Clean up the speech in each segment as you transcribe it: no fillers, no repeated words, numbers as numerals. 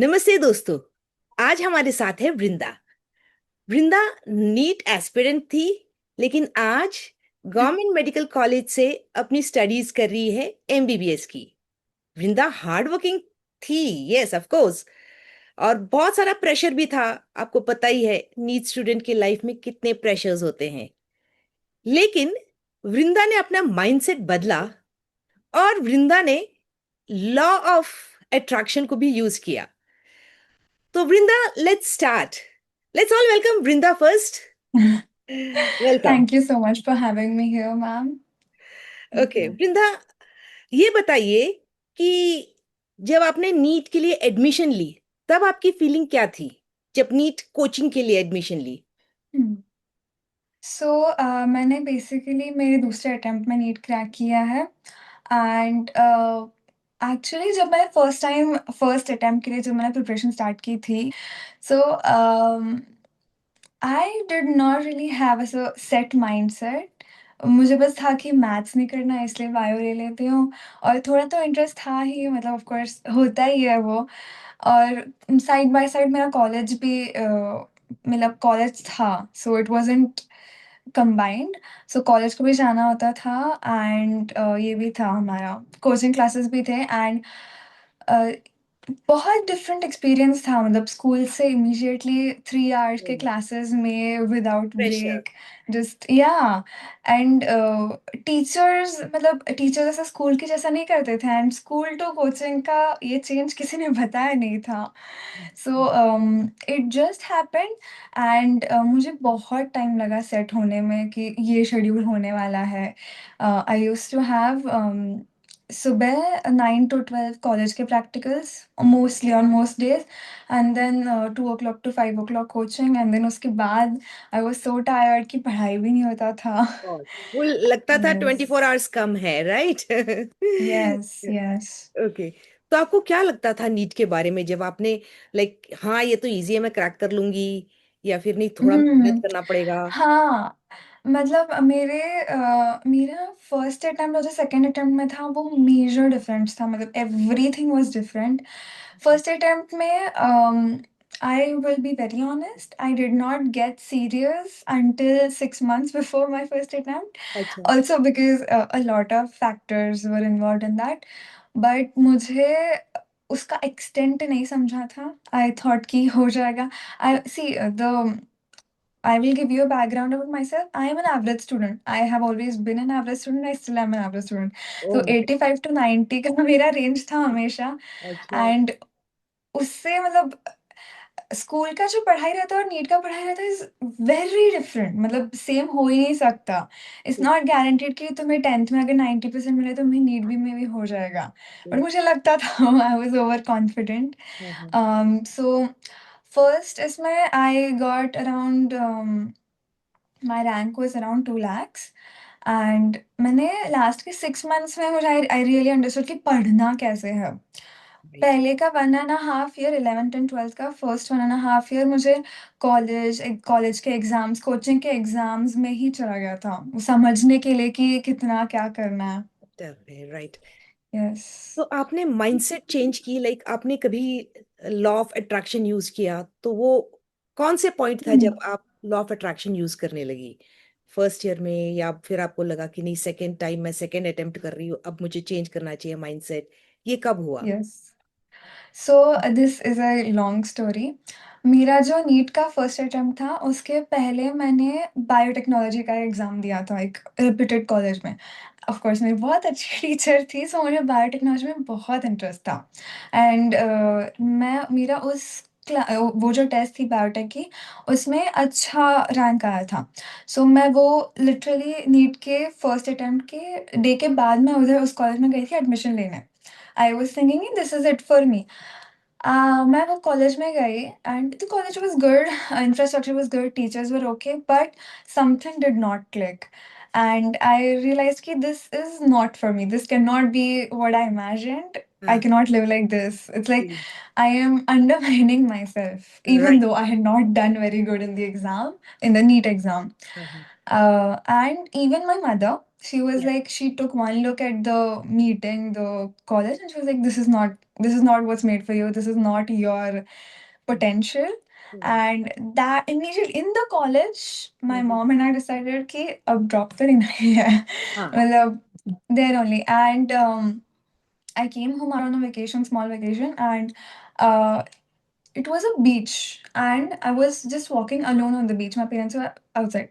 नमस्ते दोस्तों। आज हमारे साथ है वृंदा। वृंदा नीट एस्पिरेंट थी, लेकिन आज गवर्नमेंट मेडिकल कॉलेज से अपनी स्टडीज कर रही है एमबीबीएस की। वृंदा हार्ड वर्किंग थी, यस ऑफ कोर्स, और बहुत सारा प्रेशर भी था। आपको पता ही है नीट स्टूडेंट की लाइफ में कितने प्रेशर्स होते हैं। लेकिन वृंदा ने अपना माइंडसेट बदला और वृंदा ने लॉ ऑफ अट्रैक्शन को भी यूज किया। तो Vrinda, let's start. Let's all welcome Vrinda first. Welcome. Thank you so much for having me here, ma'am. Thank okay you. वृंदा, ये बताइए कि जब आपने नीट के लिए एडमिशन ली, तब आपकी फीलिंग क्या थी? जब नीट कोचिंग के लिए एडमिशन ली। सो मैंने बेसिकली मेरे दूसरे अटेम्प्ट में नीट क्रैक किया है एंड एक्चुअली जब मैं फर्स्ट अटेम्प्ट के लिए जब मैंने प्रिपरेशन स्टार्ट की थी so I did not really have a set mindset. मुझे बस था कि मैथ्स नहीं करना है इसलिए बायो ले लेती हूँ और थोड़ा तो इंटरेस्ट था ही, मतलब ऑफ कोर्स होता ही है वो। और साइड बाय साइड मेरा कॉलेज भी मतलब कॉलेज था, so it wasn't combined. So college को भी जाना होता था एंड ये भी था, हमारा कोचिंग क्लासेस भी थे एंड बहुत डिफरेंट एक्सपीरियंस था, मतलब स्कूल से इमीडिएटली 3 आवर्स के क्लासेस में विदाउट प्रेशर। ब्रेक, जस्ट या एंड टीचर्स, मतलब टीचर्स ऐसा स्कूल के जैसा नहीं करते थे एंड स्कूल टू कोचिंग का ये चेंज किसी ने बताया नहीं था। So it just happened and मुझे बहुत टाइम लगा सेट होने में कि ये शेड्यूल होने वाला है। आई यूज्ड टू हैव सुबह 9 to 12 कॉलेज के practicals mostly on most days and then 2 o'clock to 5 o'clock coaching and then उसके बाद आई वाज सो टायर्ड कि पढ़ाई भी नहीं होता था। और वो लगता था यस, 24 आवर्स कम है, राइट? Yes, yes. ओके। तो आपको क्या लगता था नीट के बारे में जब आपने, लाइक, हाँ ये तो इजी है, मैं क्रैक कर लूंगी, या फिर नहीं थोड़ा मेहनत हुँ। करना पड़ेगा? हाँ, मतलब मेरा फर्स्ट अटेम्प्ट और जो सेकंड अटेम्प्ट में था वो मेजर डिफरेंस था, मतलब everything was different. First attempt में I will be very honest, I did not get serious until 6 months before my first attempt. अच्छा। Also because a lot of factors were involved in that. But मुझे उसका extent नहीं समझा था। I thought कि हो जाएगा। I see the I will give you a background about myself. I am an average student. I have always been an average student. I still am an average student. So oh. 85 to 90 का मेरा range था हमेशा। अच्छा। And उससे मतलब school का जो पढ़ाई रहता है और नीट का पढ़ाई रहता है इज वेरी डिफरेंट, मतलब सेम हो ही नहीं सकता। इट्स नॉट गारंटेड कि तुम्हें 10th में अगर 90% मिले तो तुम्हें नीट भी में भी हो जाएगा। बट मुझे लगता था आई वॉज ओवर कॉन्फिडेंट। हाँ हाँ। सो फर्स्ट इसमें I got around my rank was around 2 lakhs and मैंने लास्ट के 6 मंथ्स में मुझे आई रियली अंडरस्टूड कि पढ़ना कैसे है। राइट। पहले का 1.5 ईयर 11th and 12th का फर्स्ट 1.5 ईयर मुझे कॉलेज के एग्जाम्स, कोचिंग के एग्जाम्स में ही चला गया था, वो समझने के लिए कि कितना क्या करना है। टफ है, राइट। यस। तो आपने माइंडसेट चेंज की, लाइक आपने कभी लॉ ऑफ अट्रैक्शन यूज किया, तो वो कौन से पॉइंट था जब आप लॉ ऑफ अट्रैक्शन यूज करने लगी? फर्स्ट ईयर में, या फिर आपको लगा कि नहीं, सेकेंड टाइम मैं सेकेंड अटेम्प्ट कर रही हूँ, अब मुझे चेंज करना चाहिए माइंडसेट? ये कब हुआ? Yes, so this is a long story. मेरा जो नीट का फर्स्ट अटेम्प्ट था उसके पहले मैंने बायोटेक्नोलॉजी का एग्ज़ाम दिया था एक रेप्यूटेड कॉलेज में। ऑफ कोर्स मेरी बहुत अच्छी टीचर थी, सो मुझे बायोटेक्नोलॉजी में बहुत इंटरेस्ट था एंड मैं मेरा वो जो टेस्ट थी बायोटेक की उसमें अच्छा रैंक आया था। सो मैं वो लिटरली नीट के फर्स्ट अटेम्प्ट के डे के बाद मैं उधर उस कॉलेज में गई थी एडमिशन लेने। I was thinking this is it for me. मैं वो कॉलेज में गई and the college was good, infrastructure was good, teachers were okay, but something did not click and I realise कि this is not for me, this can not be what I imagined. I हाँ। cannot live like this. It's like I am undermining myself, even right. though I had not done very good in the exam, in the NEET exam. हाँ हाँ। And even my mother. She was Yeah. like, she took one look at the meeting, the college, and she was like, this is not what's made for you. This is not your potential. Mm. And that immediately in the college, my Mhm. mom and I decided कि अब drop तो नहीं है हाँ. मतलब there only. And I came home on a vacation, small vacation, and uh, it was a beach, and I was just walking alone on the beach. My parents were outside.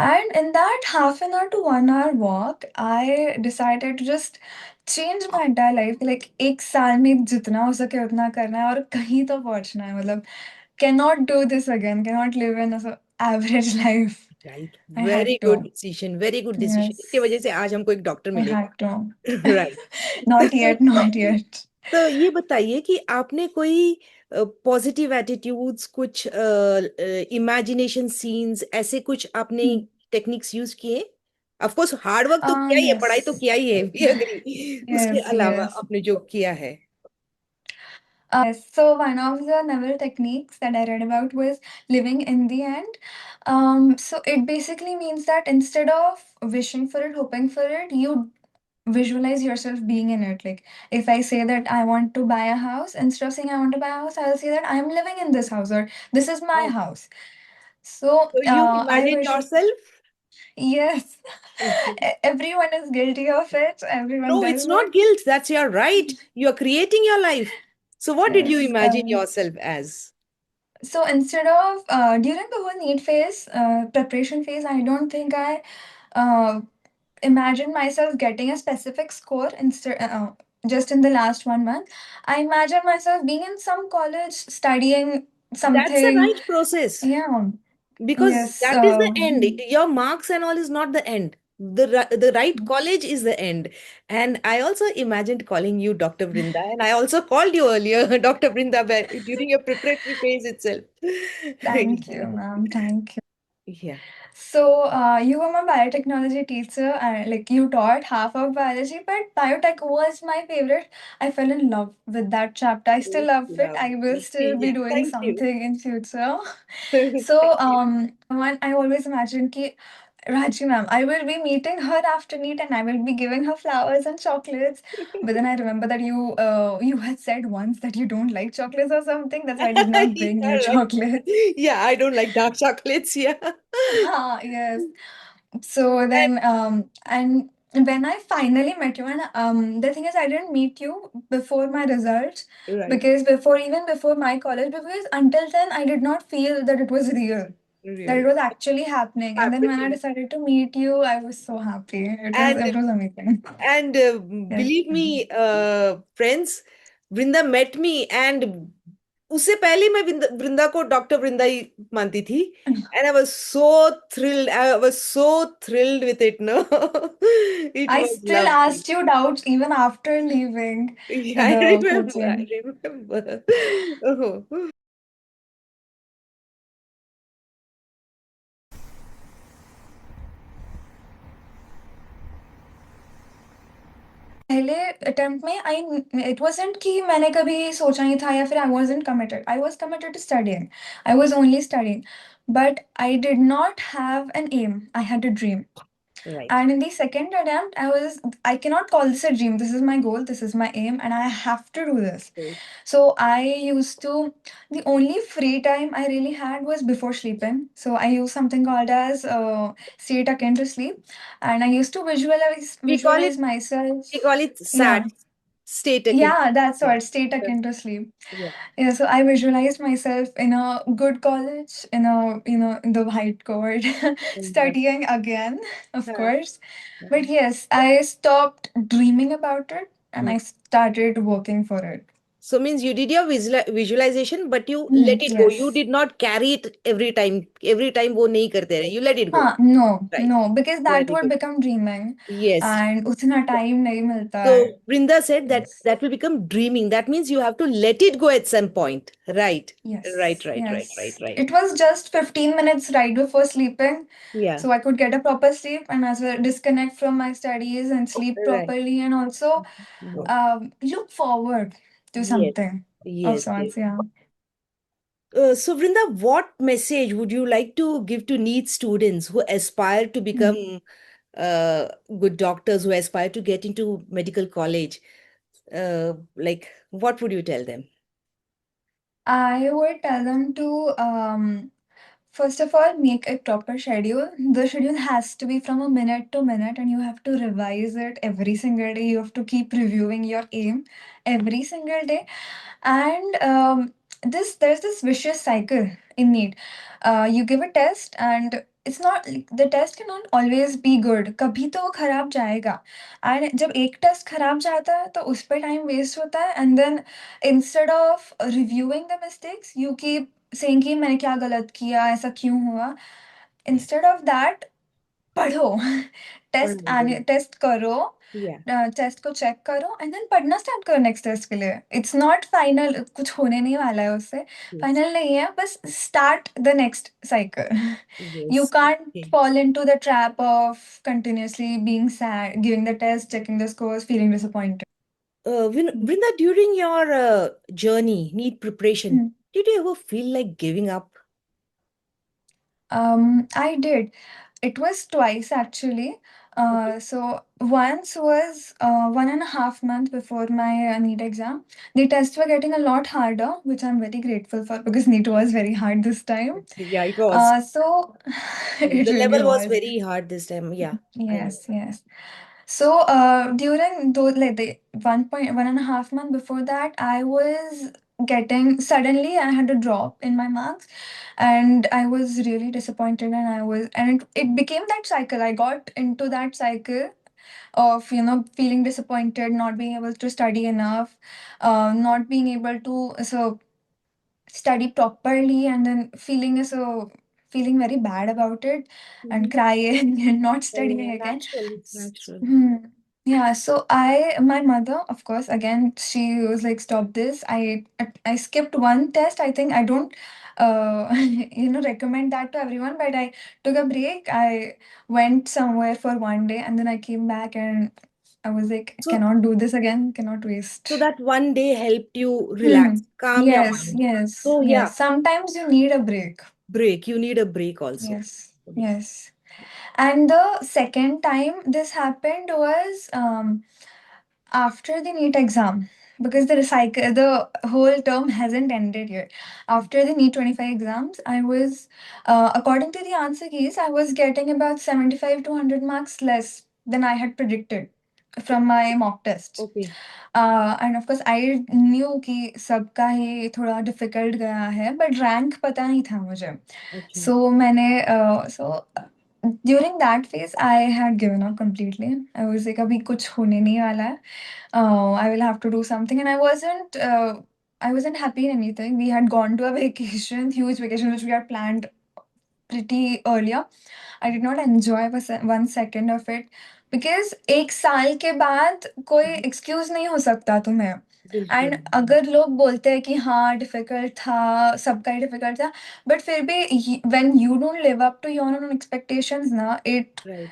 And in that half an hour to 1 hour walk, I decided to just change my entire life. Like एक साल में जितना हो सके उतना करना है और कहीं तो पहुंचना है मतलब cannot do this again, cannot live in a average life. Right, I very had good to. Decision, very good decision, इसके वजह से Yes, आज हमको एक डॉक्टर I had मिलेगा। to. Right. Not yet, not yet. तो ये बताइए कि आपने कोई पॉजिटिव एटीट्यूड्स, कुछ इमेजिनेशन सीन्स, ऐसे कुछ आपने Hmm. टेक्निक्स यूज किए? ऑफ कोर्स हार्ड वर्क तो किया ही है, पढ़ाई तो Yes. किया ही है, वी एग्री। उसके Yes, अलावा yes. आपने जो किया है। Yes, so one of the Neville techniques that I read about was living in the end. So it basically means that instead of wishing for it, hoping for it, you visualize yourself being in it. Like if I say that I want to buy a house, instead of saying I want to buy a house, I'll say that I am living in this house or this is my house. So So you I imagine visual yourself? yes, Okay. everyone is guilty of it. Everyone No, does it's not it. guilt. That's your right. You are creating your life. So what did you Yes. imagine yourself as? So instead of during the whole need phase, preparation phase, I don't think I uh, imagine myself getting a specific score instead. Just in the last 1 month, I imagine myself being in some college studying That's the something. right process. Yeah. Because Yes. that is the end. Your marks and all is not the end. The right college is the end. And I also imagined calling you Dr. Brinda, and I also called you earlier Dr. Brinda during your preparatory phase itself. Thank you, ma'am. Thank you. Yeah, So, you were my biotechnology teacher, and like you taught half of biology, but biotech was my favorite. I fell in love with that chapter. I still love it. I will lovely. still be Yeah, doing thank you. something in future. Thank So, you. one I always imagine ki Raji ma'am, I will be meeting her after meet and I will be giving her flowers and chocolates. But then I remember that you had said once that you don't like chocolates or something. That's why I did not bring you Yeah, right. chocolates. Yeah, I don't like dark chocolates. Yeah. Yes. So then, and when I finally met you, and the thing is, I didn't meet you before my results Right. because even before my college, because until then, I did not feel that it was real, that it Real. was actually happening. And then when I Happening. decided to meet you, I was so happy. It was And it was amazing. And Yes. believe me, friends, Vrinda met me and उससे पहले मैं वृंदा को doctor वृंदा ही मानती थी, and I was so thrilled with it, no? It I was still lovely. asked you doubts even after leaving Yeah, I the remember, I coaching. remember. Oh. पहले attempt में आई it wasn't कि मैंने कभी सोचा नहीं था या फिर I wasn't committed I was committed to studying I was only studying but I did not have an aim I had a dream. Right. And in the second attempt, I cannot call this a dream. This is my goal, this is my aim, and I have to do this. Right. So I used to, the only free time I really had was before sleeping. So I used something called as stay tucked into sleep. And I used to We call it visualize myself. we call it Yeah. SAT, state akin. Yeah, that's Yeah. what, stay tucked Yeah. into sleep. Yeah. Yeah, so I visualized myself in a good college, in the white court, Yeah. studying again, of Yeah. course. But yes, I stopped dreaming about it and Yeah. I started working for it. So means you did your visualization, but you let it go. You Yes. did not carry it every time. Every time वो नहीं करते रहे. You let it go. No, Right. no, because that Very would good. become dreaming Yes. and उतना Yeah. time नहीं मिलता है. So Brinda said that Yes. that will become dreaming. That means you have to let it go at some point. Right. Right. Yes, Right. Right. Right. yes. Right. It was just 15 minutes right before sleeping. Yeah. So I could get a proper sleep and as well disconnect from my studies and sleep Right. properly and also Yeah. look forward to Yes. something of Yes. Yes. sorts. Yeah. So, Vrinda, what message would you like to give to NEET students who aspire to Hmm. become good doctors who aspire to get into medical college, like what would you tell them? I would tell them to first of all make a proper schedule. The schedule has to be from a minute to minute, and you have to revise it every single day. You have to keep reviewing your aim every single day. And this there's this vicious cycle in need. You give a test, and it's not like the test cannot always be good. कभी तो वो खराब जाएगा. And जब एक test खराब जाता है तो उस पे टाइम वेस्ट होता है. And then instead of reviewing the mistakes, you keep saying कि मैंने क्या गलत किया, ऐसा क्यों हुआ. Instead of that, पढ़ो. टेस्ट करो. Yeah. टेस्ट को चेक करो एंड देन पढ़ना स्टार्ट करो नेक्स्ट टेस्ट के लिए. इट्स नॉट फाइनल, कुछ होने नहीं वाला है उससे. Yes. फाइनल नहीं है, बस start the next cycle. You Yes. Can't Okay. fall into the trap of continuously being sad, giving the test, checking the scores, feeling disappointed. Vrinda, during your journey, need preparation, Hmm. did you ever feel like giving up? I did. It was twice actually. Okay. So once was 1.5 months before my NEET exam. The tests were getting a lot harder, which I'm very grateful for because NEET was very hard this time. Yeah, it was. So it The really level was was. very hard this time. Yeah, I know. Yes, yes. So during those like the 1.5 month before that, I was getting suddenly I had a drop in my marks, and I was really disappointed, and it became that cycle. I got into that cycle of feeling disappointed, not being able to study enough, not being able to study properly, and then feeling very bad about it and Mhm. crying and not studying Yeah, again. natural. It's natural. Hmm. Yeah, so my mother, of course, again, she was like, "Stop this." I skipped one test. I think I don't, recommend that to everyone. But I took a break. I went somewhere for one day, and then I came back, and I was like, So, "Cannot do this again. Cannot so waste." that one day helped you Hmm. relax, calm your Yes, mind. yes, So, yeah, yes. Sometimes you need a break. break. You need a break also. Yes, yes. And the second time this happened was after the NEET exam, because the whole term hasn't ended yet. After the NEET 25 exams, I was, according to the answer keys, I was getting about 75 to 100 marks less than I had predicted from my mock tests. Okay. And of course, I knew कि सबका ही थोड़ा difficult गया है, but rank पता नहीं था मुझे. Okay. So during that phase, I had given up completely. I was like, अभी कुछ होने नहीं वाला है. I will have to do something, and I wasn't happy in anything. We had gone to a vacation, huge vacation, which we had planned pretty earlier. I did not enjoy 1 second of it because एक साल के बाद कोई Mhm. excuse नहीं हो सकता तुम्हें. बिल्कुल. एंड अगर लोग बोलते हैं कि हाँ डिफिकल्ट था, सबका ही डिफिकल्ट था, बट फिर भी when you don't live up to your own expectations ना, Right.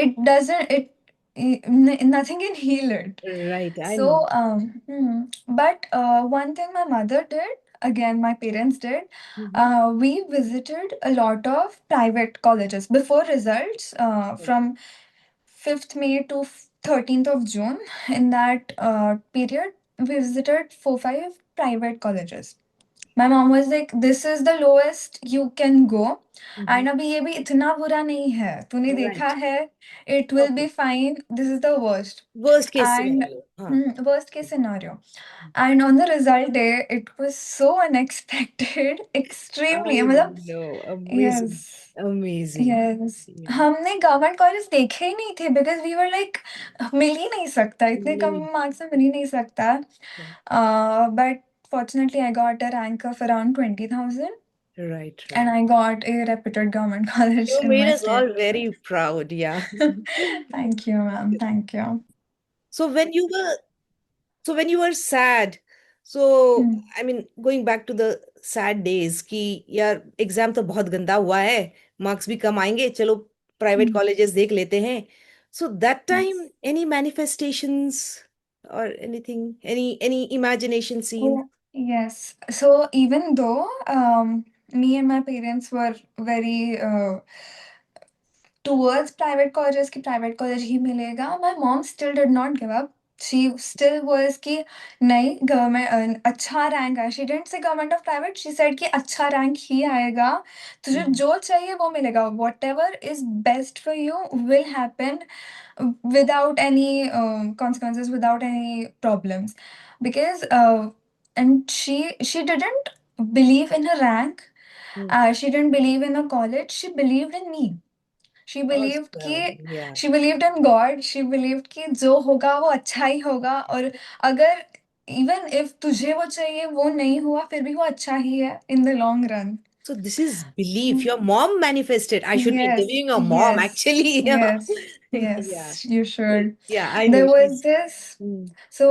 it doesn't it nothing can heal it. Right. I So know. but one thing my mother did, again my parents did, Mhm. we visited a lot of private colleges before results, Right. from 5th May to 13th of June. In that period, we visited 4 5 private colleges. My mom was like, "This is the lowest you can go, Mhm. and अभी ये भी इतना बुरा नहीं है. तूने देखा Right. है, it will be Okay. fine. This is the worst." Worst case And scenario. Huh. worst case scenario. And on the result day, it was so unexpected, extremely. I मतलब, know. Amazing. yes. Amazing. Yes, Yeah. हमने government college देखे ही नहीं थे because we were like मिल ही नहीं सकता, इतने कम Really. Marks में मिल ही नहीं सकता. Right. But fortunately I got a rank of around 20,000, Right. and Right. I got a reputed government college You in made my us state. all very proud. Yeah. Thank you, ma'am. Thank you. So when you were So when you were sad, so Hmm. I mean, going back to the sad days कि यार exam तो बहुत गंदा हुआ है, marks भी कम आएंगे, चलो प्राइवेट Hmm. कॉलेजेस देख लेते हैं. So that time, Yes. any manifestations or any imagination scene? Oh, yes. So even though me and my parents were very towards private colleges कि private college ही मिलेगा, my mom still did not give up. She still was कि नहीं government अच्छा rank आया. She didn't say government or private. She said कि अच्छा rank ही आएगा. तुझे Mhm. जो चाहिए वो मिलेगा. Whatever is best for you will happen without any consequences, without any problems. Because and she didn't believe in her rank. Mhm. She didn't believe in a college. She believed in me. She believed Awesome. कि Yeah. she believed in God. She believed कि जो होगा वो अच्छा ही होगा. और अगर even if तुझे वो चाहिए वो नहीं हुआ फिर भी वो अच्छा ही है in the long run. So this is belief. Your mom manifested. I should be Yes, interviewing your mom yes, actually. yes, Yeah. yes, you should. Yeah, I know There was she's this. mm, So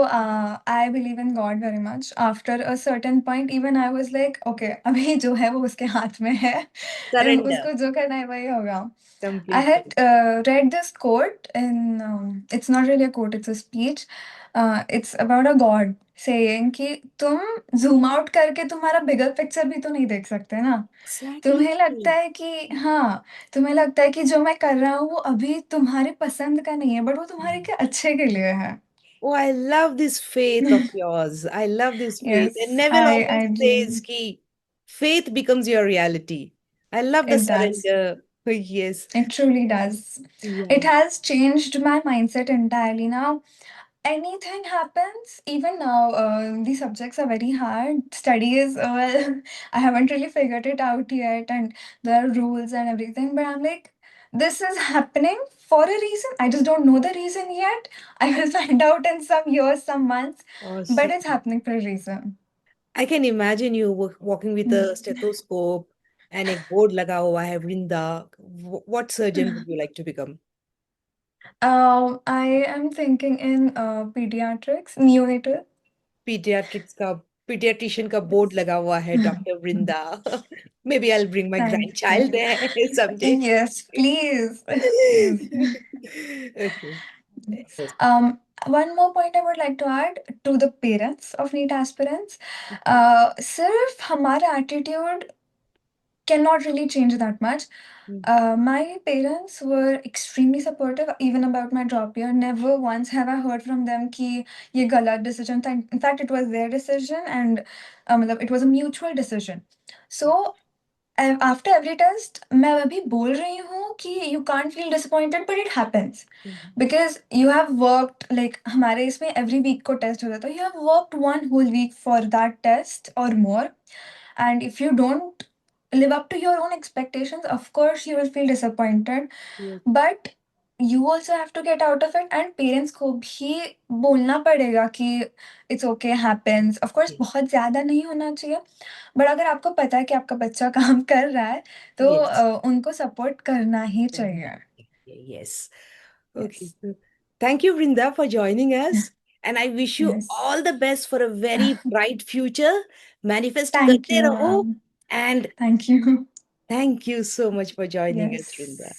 I believe in God very much. After a certain point, even I was like, okay, अभी जो है वो उसके हाथ में है. surrender उसको जो करना है वही होगा. I completely. had read this quote in, it's not really a quote, it's a speech. It's about a god saying कि तुम zoom out करके तुम्हारा bigger picture भी तो नहीं देख सकते ना. Exactly. तुम्हें लगता है कि हाँ, तुम्हें लगता है कि जो मैं कर रहा हूँ वो अभी तुम्हारी पसंद का नहीं है, बट वो तुम्हारे के अच्छे के लिए है. Oh, I love this faith of yours. I love this faith. And Yes, Neville always I says believe ki faith becomes your reality. I love the it does. surrender. Yes. It truly does. It Yeah. has changed my mindset entirely now. Anything happens, even now, the subjects are very hard. Studies, well, I haven't really figured it out yet, and there are rules and everything, but I'm like, this is happening for a reason. I just don't know the reason yet. I will find out in some years, some months, but Awesome. it's happening for a reason. I can imagine you walking with a stethoscope and a board laga hua hai, Vrinda. What surgeon would you like to become? I am thinking in pediatrics, neonatal. Pediatrics का pediatrician का board Yes. लगा हुआ है, Dr. Vrinda. Maybe I'll bring my Thank grandchild you. there someday. Yes, please. Please. Okay. Yes. One more point I would like to add to the parents of NEET aspirants. सिर्फ हमारा attitude cannot really change that much. My parents were extremely supportive even about my drop year. Never once have I heard from them कि ये गलत decision था. In fact, it was their decision and मतलब it was a mutual decision. So after every test मैं अभी बोल रही हूँ कि you can't feel disappointed but it happens because you have worked like हमारे इसमें every week को test होता है तो you have worked one whole week for that test or more and if you don't live up to your own expectations of course you will feel disappointed Yes, but you also have to get out of it and parents को भी बोलना पड़ेगा कि it's okay happens of course yes, बहुत ज़्यादा नहीं होना चाहिए बट अगर आपको पता है कि आपका बच्चा काम कर रहा है तो yes. उनको सपोर्ट करना ही चाहिए. Yes. Okay. Yes. So thank you, Vrinda, for joining us. And I wish you Yes. all the best for a very bright future. Manifest Thank karte you, raho. ma'am. And Thank you. thank you so much for joining us, Yes. Vrinda.